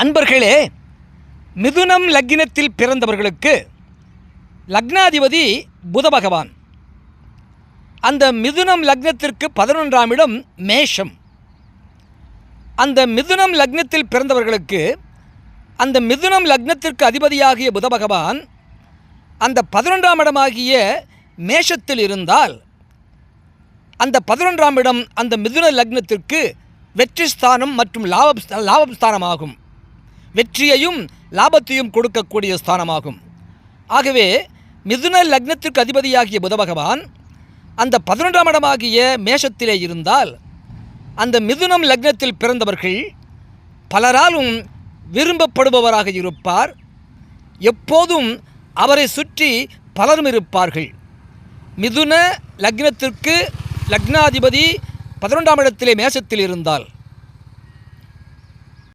அன்பர்களே, மிதுனம் லக்னத்தில் பிறந்தவர்களுக்கு லக்னாதிபதி புத பகவான். அந்த மிதுனம் லக்னத்திற்கு 11ஆம் இடம் மேஷம். அந்த மிதுனம் லக்னத்தில் பிறந்தவர்களுக்கு அந்த மிதுனம் லக்னத்திற்கு அதிபதியாகிய புத பகவான் அந்த 11ஆம் இடமாகிய மேஷத்தில் இருந்தால் அந்த 11ஆம் இடம் அந்த மிதுன லக்னத்திற்கு வெற்றி ஸ்தானம் மற்றும் லாபஸ்தானமாகும். வெற்றியையும் லாபத்தையும் கொடுக்கக்கூடிய ஸ்தானமாகும். ஆகவே மிதுன லக்னத்திற்கு அதிபதியாகிய புத பகவான் அந்த 11ஆம் இடமாகிய மேஷத்திலே இருந்தால் அந்த மிதுனம் லக்னத்தில் பிறந்தவர்கள் பலராலும் விரும்பப்படுபவராக இருப்பார். எப்போதும் அவரை சுற்றி பலரும் இருப்பார்கள். மிதுன லக்னத்திற்கு லக்னாதிபதி 11ஆம் இடத்திலே மேஷத்தில் இருந்தால்